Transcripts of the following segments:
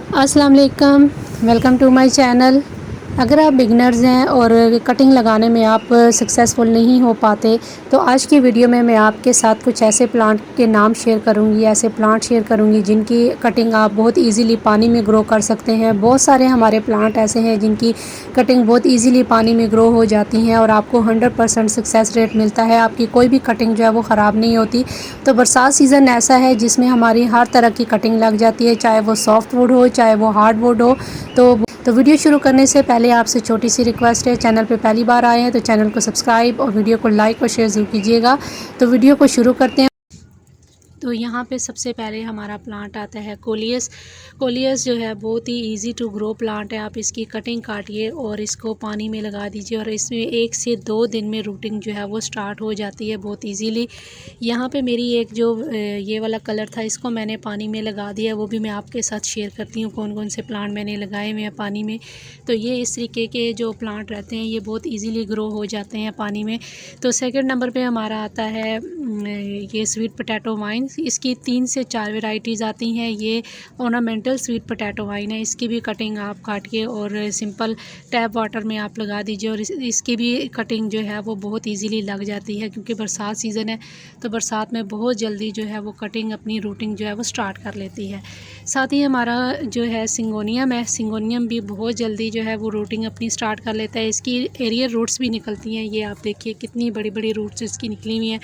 अस्सलाम वालेकुम, welcome to my channel. अगर आप बिगनर्स हैं और कटिंग लगाने में आप सक्सेसफुल नहीं हो पाते, तो आज की वीडियो में मैं आपके साथ कुछ ऐसे प्लांट के नाम शेयर करूंगी, ऐसे प्लांट शेयर करूंगी जिनकी कटिंग आप बहुत इजीली पानी में ग्रो कर सकते हैं। बहुत सारे हमारे प्लांट ऐसे हैं जिनकी कटिंग बहुत इजीली पानी में ग्रो हो जाती हैं और आपको 100% सक्सेस रेट मिलता है। आपकी कोई भी कटिंग जो है वो ख़राब नहीं होती। तो बरसात सीज़न ऐसा है जिसमें हमारी हर तरह की कटिंग लग जाती है, चाहे वो सॉफ्ट वुड हो, चाहे वो हार्ड वुड हो। तो वीडियो शुरू करने से पहले आपसे छोटी सी रिक्वेस्ट है, चैनल पे पहली बार आए हैं तो चैनल को सब्सक्राइब और वीडियो को लाइक और शेयर ज़रूर कीजिएगा। तो वीडियो को शुरू करते हैं। तो यहाँ पे सबसे पहले हमारा प्लांट आता है कोलियस। कोलियस जो है बहुत ही इजी टू ग्रो प्लांट है। आप इसकी कटिंग काटिए और इसको पानी में लगा दीजिए और इसमें 1 से 2 दिन में रूटिंग जो है वो स्टार्ट हो जाती है बहुत इजीली। यहाँ पे मेरी एक जो ये वाला कलर था, इसको मैंने पानी में लगा दिया, वो भी मैं आपके साथ शेयर करती हूँ कौन कौन से प्लांट मैंने लगाए हुए हैं पानी में। तो ये इस तरीके के जो प्लांट रहते हैं ये बहुत ईज़िली ग्रो हो जाते हैं पानी में। तो सेकेंड नंबर पर हमारा आता है ये स्वीट पोटैटो वाइन। इसकी 3 से 4 वैरायटीज़ आती हैं। ये ऑर्नामेंटल स्वीट पोटैटो वाइन है। इसकी भी कटिंग आप काटिए और सिंपल टैप वाटर में आप लगा दीजिए और इसकी भी कटिंग जो है वो बहुत इजीली लग जाती है, क्योंकि बरसात सीज़न है तो बरसात में बहुत जल्दी जो है वो कटिंग अपनी रूटिंग जो है वो स्टार्ट कर लेती है। साथ ही हमारा जो है सिंगोनियम है। सिंगोनियम भी बहुत जल्दी जो है वो रूटिंग अपनी स्टार्ट कर लेता है। इसकी एरियल रूट्स भी निकलती हैं। ये आप देखिए कितनी बड़ी बड़ी रूट्स इसकी निकली हुई हैं।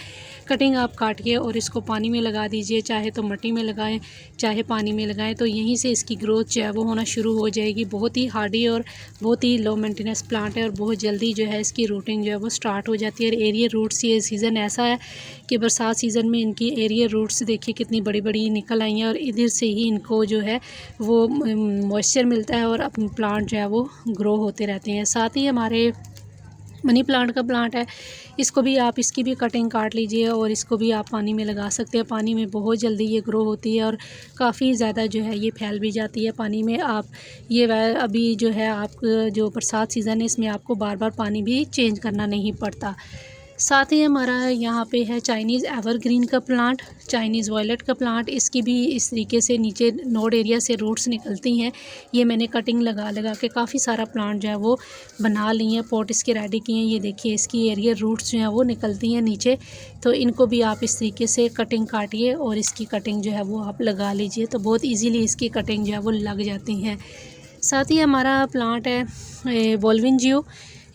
कटिंग आप काटिए और इसको पानी में लगा दीजिए, चाहे तो मिट्टी में लगाएं चाहे पानी में लगाएं, तो यहीं से इसकी ग्रोथ जो है वो होना शुरू हो जाएगी। बहुत ही हार्डी और बहुत ही लो मेंटेनेंस प्लांट है और बहुत जल्दी जो है इसकी रूटिंग जो है वो स्टार्ट हो जाती है। और एरियल रूट्स, ये सीज़न ऐसा है कि बरसात सीज़न में इनकी एरियल रूट्स देखिए कितनी बड़ी बड़ी निकल आई हैं और इधर से ही इनको जो है वो मॉइस्चर मिलता है और अपने प्लांट जो है वो ग्रो होते रहते हैं। साथ ही हमारे मनी प्लांट का प्लांट है, इसको भी आप इसकी भी कटिंग काट लीजिए और इसको भी आप पानी में लगा सकते हैं। पानी में बहुत जल्दी ये ग्रो होती है और काफ़ी ज़्यादा जो है ये फैल भी जाती है पानी में। आप ये अभी जो है आप जो बरसात सीज़न है इसमें आपको बार बार पानी भी चेंज करना नहीं पड़ता। साथ ही हमारा यहाँ पे है चाइनीज़ एवरग्रीन का प्लांट, चाइनीज़ वॉयलेट का प्लांट। इसकी भी इस तरीके से नीचे नोड एरिया से रूट्स निकलती हैं। ये मैंने कटिंग लगा लगा के काफ़ी सारा प्लांट जो है वो बना ली हैं, पॉट इसके रेडी किए हैं। ये देखिए इसकी एरिया रूट्स जो हैं वो निकलती हैं नीचे। तो इनको भी आप इस तरीके से कटिंग काटिए और इसकी कटिंग जो है वो आप लगा लीजिए, तो बहुत ईजीली इसकी कटिंग जो है वो लग जाती हैं। साथ ही हमारा प्लांट है बोल्विनजियो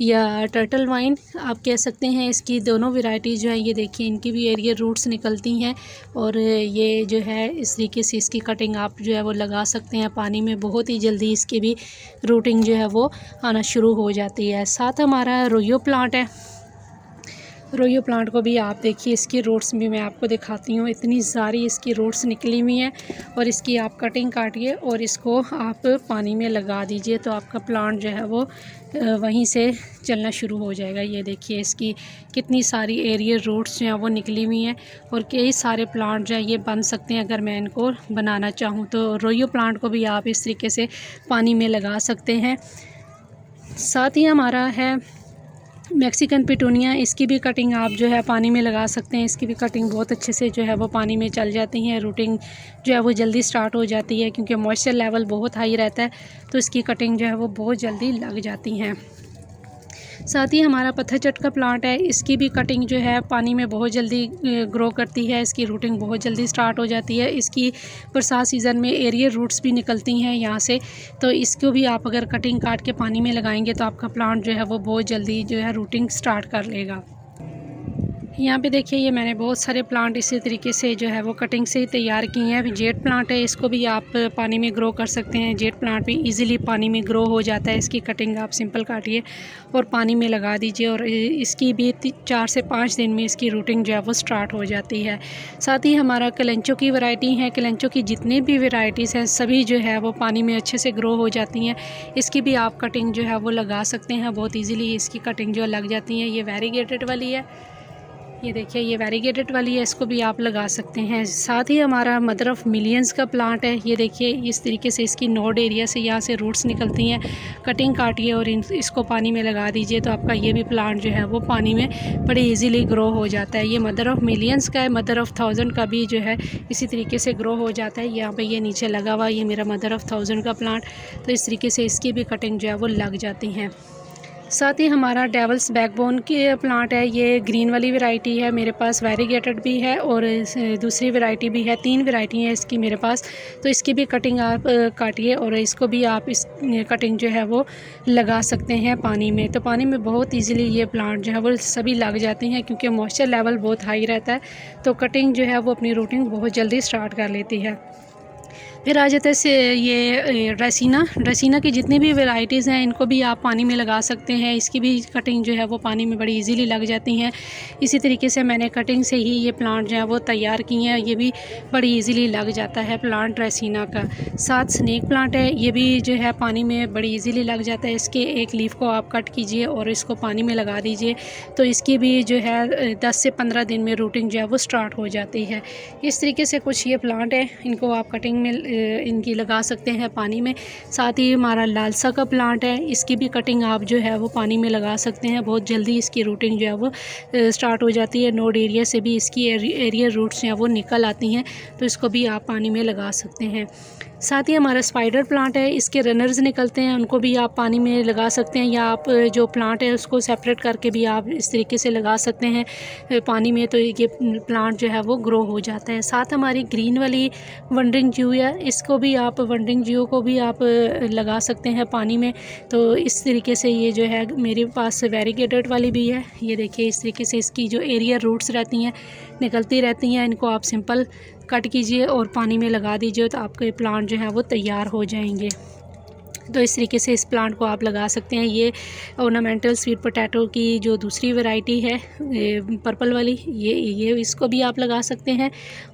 या टर्टल वाइन आप कह सकते हैं। इसकी दोनों वैरायटीज़ जो है ये देखिए इनकी भी एरिया रूट्स निकलती हैं और ये जो है इस तरीके से इसकी कटिंग आप जो है वो लगा सकते हैं पानी में। बहुत ही जल्दी इसकी भी रूटिंग जो है वो आना शुरू हो जाती है। साथ हमारा रोयो प्लांट है। रोयो प्लांट को भी आप देखिए इसकी रूट्स भी मैं आपको दिखाती हूँ, इतनी सारी इसकी रूट्स निकली हुई हैं और इसकी आप कटिंग काटिए और इसको आप पानी में लगा दीजिए, तो आपका प्लांट जो है वो वहीं से चलना शुरू हो जाएगा। ये देखिए इसकी कितनी सारी एरियल रूट्स जो हैं वो निकली हुई हैं और कई सारे प्लांट जो है ये बन सकते हैं अगर मैं इनको बनाना चाहूँ। तो रोयो प्लांट को भी आप इस तरीके से पानी में लगा सकते हैं। साथ ही हमारा है मैक्सिकन पिटूनिया। इसकी भी कटिंग आप जो है पानी में लगा सकते हैं। इसकी भी कटिंग बहुत अच्छे से जो है वो पानी में चल जाती हैं। रूटिंग जो है वो जल्दी स्टार्ट हो जाती है क्योंकि मॉइस्चर लेवल बहुत हाई रहता है, तो इसकी कटिंग जो है वो बहुत जल्दी लग जाती हैं। साथ ही हमारा पत्थर चट का प्लांट है। इसकी भी कटिंग जो है पानी में बहुत जल्दी ग्रो करती है। इसकी रूटिंग बहुत जल्दी स्टार्ट हो जाती है। इसकी बरसात सीज़न में एरियल रूट्स भी निकलती हैं यहाँ से, तो इसको भी आप अगर कटिंग काट के पानी में लगाएंगे तो आपका प्लांट जो है वो बहुत जल्दी जो है रूटिंग स्टार्ट कर लेगा। यहाँ पे देखिए ये मैंने बहुत सारे प्लांट इसी तरीके से जो है वो कटिंग से ही तैयार किए हैं। अभी जेट प्लांट है, इसको भी आप पानी में ग्रो कर सकते हैं। जेट प्लांट भी इजीली पानी में ग्रो हो जाता है। इसकी कटिंग आप सिंपल काटिए और पानी में लगा दीजिए और इसकी भी 4 से 5 दिन में इसकी रूटिंग जो है वो स्टार्ट हो जाती है। साथ ही हमारा कलेंचो की वैरायटी है। कलेंचो की जितनी भी वेराइटीज़ हैं सभी जो है वो पानी में अच्छे से ग्रो हो जाती हैं। इसकी भी आप कटिंग जो है वो लगा सकते हैं, बहुत ईजीली इसकी कटिंग जो लग जाती है। ये वेरीगेटेड वाली है। ये देखिए ये वैरीगेटेड वाली है, इसको भी आप लगा सकते हैं। साथ ही हमारा मदर ऑफ़ मिलियंस का प्लांट है। ये देखिए इस तरीके से इसकी नोड एरिया से यहाँ से रूट्स निकलती हैं। कटिंग काटिए और इसको पानी में लगा दीजिए तो आपका ये भी प्लांट जो है वो पानी में बड़ी इजीली ग्रो हो जाता है। ये मदर ऑफ़ मिलियंस का है, मदर ऑफ़ 1000 का भी जो है इसी तरीके से ग्रो हो जाता है। यहाँ पर ये नीचे लगा हुआ ये मेरा मदर ऑफ़ 1000 का प्लांट, तो इस तरीके से इसकी भी कटिंग जो है वो लग जाती हैं। साथ ही हमारा डेवल्स बैकबोन के प्लांट है। ये ग्रीन वाली वैरायटी है मेरे पास, वैरीगेटेड भी है और दूसरी वैरायटी भी है। 3 वैरायटी है इसकी मेरे पास। तो इसकी भी कटिंग आप काटिए और इसको भी आप इस कटिंग जो है वो लगा सकते हैं पानी में। तो पानी में बहुत इजीली ये प्लांट जो है वो सभी लग जाते हैं क्योंकि मॉइस्चर लेवल बहुत हाई रहता है। तो कटिंग जो है वो अपनी रूटिंग बहुत जल्दी स्टार्ट कर लेती है। फिर आ जाता है ये ड्रेसिना की जितनी भी वैराइटीज़ हैं इनको भी आप पानी में लगा सकते हैं। इसकी भी कटिंग जो है वो पानी में बड़ी इजीली लग जाती हैं। इसी तरीके से मैंने कटिंग से ही ये प्लांट जो है वो तैयार किए हैं। ये भी बड़ी इजीली लग जाता है प्लांट ड्रेसिना का। साथ स्नेक प्लांट है, ये भी जो है पानी में बड़ी इजीली लग जाता है। इसके एक लीफ को आप कट कीजिए और इसको पानी में लगा दीजिए तो इसकी भी जो है 10 से 15 दिन में रूटिंग जो है वो स्टार्ट हो जाती है। इस तरीके से कुछ ये प्लांट है, इनको आप कटिंग में इनकी लगा सकते हैं पानी में। साथ ही हमारा लालसा का प्लांट है, इसकी भी कटिंग आप जो है वो पानी में लगा सकते हैं। बहुत जल्दी इसकी रूटिंग जो है वो स्टार्ट हो जाती है। नोड एरिया से भी इसकी एरिया रूट्स जो है वो निकल आती हैं, तो इसको भी आप पानी में लगा सकते हैं। साथ ही हमारा स्पाइडर प्लांट है, इसके रनर्स निकलते हैं, उनको भी आप पानी में लगा सकते हैं या आप जो प्लांट है उसको सेपरेट करके भी आप इस तरीके से लगा सकते हैं पानी में, तो ये प्लांट जो है वो ग्रो हो जाता है। साथ हमारी ग्रीन वाली वंडरिंग ज्यू है, इसको भी आप वंडरिंग ज्यू को भी आप लगा सकते हैं पानी में। तो इस तरीके से ये जो है मेरे पास वैरीगेटेड वाली भी है। ये देखिए इस तरीके से इसकी जो एरिया रूट्स रहती हैं निकलती रहती हैं, इनको आप सिंपल कट कीजिए और पानी में लगा दीजिए तो आपके प्लांट जो है वो तैयार हो जाएंगे। तो इस तरीके से इस प्लांट को आप लगा सकते हैं। ये ऑर्नामेंटल स्वीट पोटैटो की जो दूसरी वैरायटी है पर्पल वाली, ये इसको भी आप लगा सकते हैं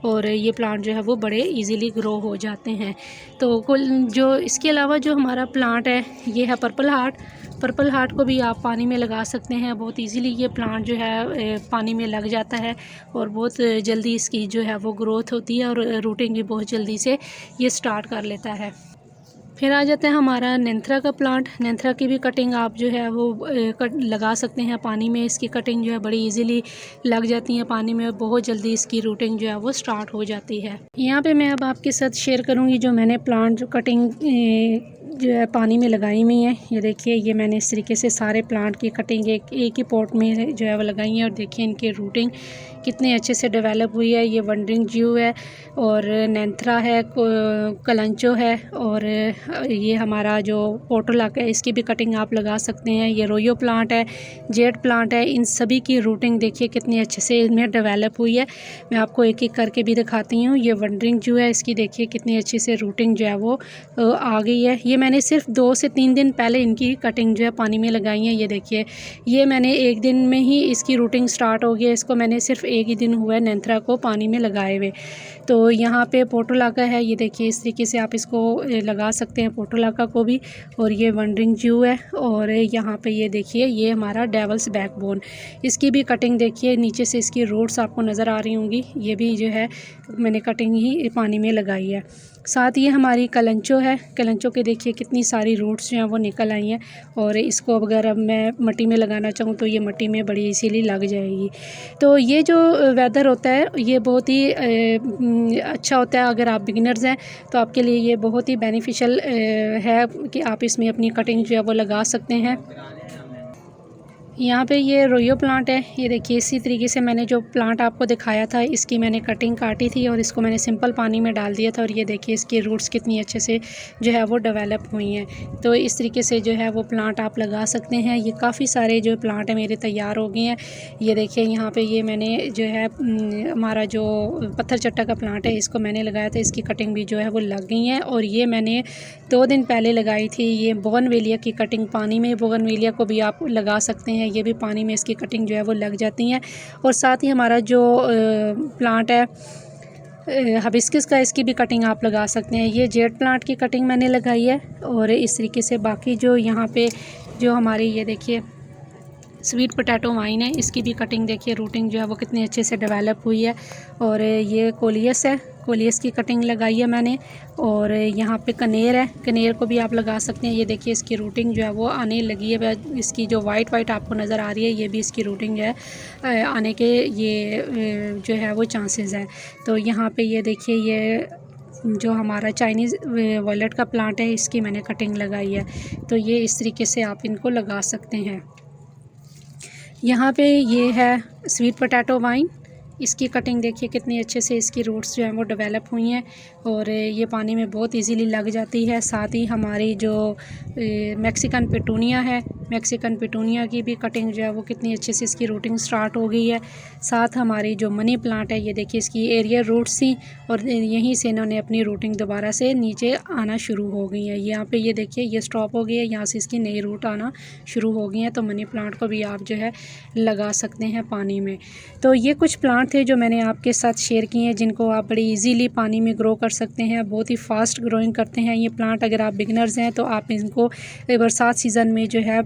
और ये प्लांट जो है वो बड़े इजीली ग्रो हो जाते हैं। तो कुल जो इसके अलावा जो हमारा प्लांट है ये है पर्पल हार्ट को भी आप पानी में लगा सकते हैं। बहुत इजीली ये प्लांट जो है पानी में लग जाता है और बहुत जल्दी इसकी जो है वो ग्रोथ होती है और रूटिंग भी बहुत जल्दी से ये स्टार्ट कर लेता है। फिर आ जाता है हमारा नेंथरा का प्लांट। नेंथरा की भी कटिंग आप जो है वो लगा सकते हैं पानी में। इसकी कटिंग जो है बड़ी इजीली लग जाती है पानी में, बहुत जल्दी इसकी रूटिंग जो है वो स्टार्ट हो जाती है। यहाँ पे मैं अब आपके साथ शेयर करूँगी जो मैंने प्लांट जो कटिंग जो है पानी में लगाई हुई है। ये देखिए ये मैंने इस तरीके से सारे प्लांट की कटिंग एक ही पॉट में जो है वो लगाई है और देखिए इनकी रूटिंग कितने अच्छे से डेवलप हुई है। ये वंडरिंग ज्यू है और नेंथरा है, कलंचो है और ये हमारा जो पोर्टोलाका है इसकी भी कटिंग आप लगा सकते हैं। ये रोयो प्लांट है, जेड प्लांट है, इन सभी की रूटिंग देखिए कितनी अच्छे से इनमें डेवलप हुई है। मैं आपको एक एक करके भी दिखाती हूँ। ये वंडरिंग ज्यू है, इसकी देखिए कितनी अच्छी से रूटिंग जो है वो आ गई है। ये मैंने सिर्फ 2 से 3 दिन पहले इनकी कटिंग जो है पानी में लगाई है। ये देखिए ये मैंने एक दिन में ही इसकी रूटिंग स्टार्ट हो गई है। इसको मैंने सिर्फ एक ही दिन हुआ है नेंथरा को पानी में लगाए हुए। तो यहाँ पे पोर्टोलाका है, ये देखिए इस तरीके से आप इसको लगा सकते हैं पोर्टोलाका को भी। और ये वंडरिंग ज्यू है और यहाँ पे ये देखिए ये हमारा डेवल्स बैकबोन, इसकी भी कटिंग देखिए नीचे से इसकी रूट्स आपको नज़र आ रही होंगी। ये भी जो है मैंने कटिंग ही पानी में लगाई है। साथ ये हमारी कलंचो है, कलंचो के देखिए कितनी सारी रूट्स जो हैं वो निकल आई हैं और इसको अगर अब मैं मिट्टी में लगाना चाहूँ तो ये मिट्टी में बड़ी इजीली लग जाएगी। तो ये जो वेदर होता है ये बहुत ही अच्छा होता है। अगर आप बिगिनर्स हैं तो आपके लिए ये बहुत ही बेनिफिशियल है कि आप इसमें अपनी कटिंग जो है वो लगा सकते हैं। यहाँ पे ये रोयो प्लांट है, ये देखिए इसी तरीके से मैंने जो प्लांट आपको दिखाया था इसकी मैंने कटिंग काटी थी और इसको मैंने सिंपल पानी में डाल दिया था और ये देखिए इसकी रूट्स कितनी अच्छे से जो है वो डेवलप हुई हैं। तो इस तरीके से जो है वो प्लांट आप लगा सकते हैं। ये काफ़ी सारे जो प्लांट है मेरे तैयार हो गए हैं। ये देखिए यहाँ पर ये मैंने जो है हमारा जो पत्थर चट्टा का प्लांट है इसको मैंने लगाया था, इसकी कटिंग भी जो है वो लग गई हैं। और ये मैंने 2 दिन पहले लगाई थी ये बोगनवेलिया की कटिंग पानी में। बोगनवेलिया को भी आप लगा सकते हैं, ये भी पानी में इसकी कटिंग जो है वो लग जाती हैं। और साथ ही हमारा जो प्लांट है हिबिस्कस का, इसकी भी कटिंग आप लगा सकते हैं। ये जेड प्लांट की कटिंग मैंने लगाई है और इस तरीके से बाकी जो यहाँ पे जो हमारी ये देखिए स्वीट पोटैटो वाइन है, इसकी भी कटिंग देखिए, रूटिंग जो है वो कितनी अच्छे से डेवलप हुई है। और ये कोलियस है, कोलियस की कटिंग लगाई है मैंने। और यहाँ पे कनेर है, कनेर को भी आप लगा सकते हैं। ये देखिए इसकी रूटिंग जो है वो आने लगी है, इसकी जो वाइट आपको नज़र आ रही है ये भी इसकी रूटिंग जो है आने के ये जो है वो चांसेस है। तो यहाँ पे ये देखिए ये जो हमारा चाइनीज़ वॉलेट का प्लांट है इसकी मैंने कटिंग लगाई है। तो ये इस तरीके से आप इनको लगा सकते हैं। यहाँ पे ये है स्वीट पोटैटो वाइन, इसकी कटिंग देखिए कितनी अच्छे से इसकी रूट्स जो हैं वो डेवलप हुई हैं और ये पानी में बहुत इजीली लग जाती है। साथ ही हमारी जो मैक्सिकन पेटूनिया है, मैक्सिकन पेटूनिया की भी कटिंग जो है वो कितनी अच्छे से इसकी रूटिंग स्टार्ट हो गई है। साथ हमारी जो मनी प्लांट है ये देखिए इसकी एरियल रूट्स थी और यहीं से इन्होंने अपनी रूटिंग दोबारा से नीचे आना शुरू हो गई है। यहाँ पे ये देखिए ये स्टॉप हो गई है, यहाँ से इसकी नई रूट आना शुरू हो गई है। तो मनी प्लांट को भी आप जो है लगा सकते हैं पानी में। तो ये कुछ प्लांट थे जो मैंने आपके साथ शेयर किए हैं जिनको आप बड़ी इजीली पानी में ग्रो कर सकते हैं, बहुत ही फास्ट ग्रोइंग करते हैं ये प्लांट। अगर आप बिगनर्स हैं तो आप इनको बरसात सीज़न में जो है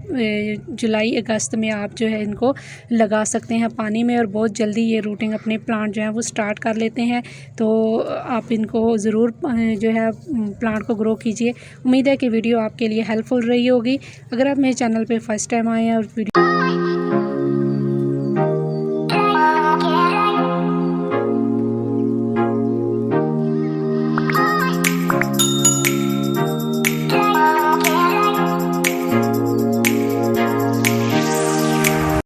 जुलाई अगस्त में आप जो है इनको लगा सकते हैं पानी में और बहुत जल्दी ये रूटिंग अपने प्लांट जो है वो स्टार्ट कर लेते हैं। तो आप इनको ज़रूर जो है प्लांट को ग्रो कीजिए। उम्मीद है कि वीडियो आपके लिए हेल्पफुल रही होगी। अगर आप मेरे चैनल पर फर्स्ट टाइम आए हैं और वीडियो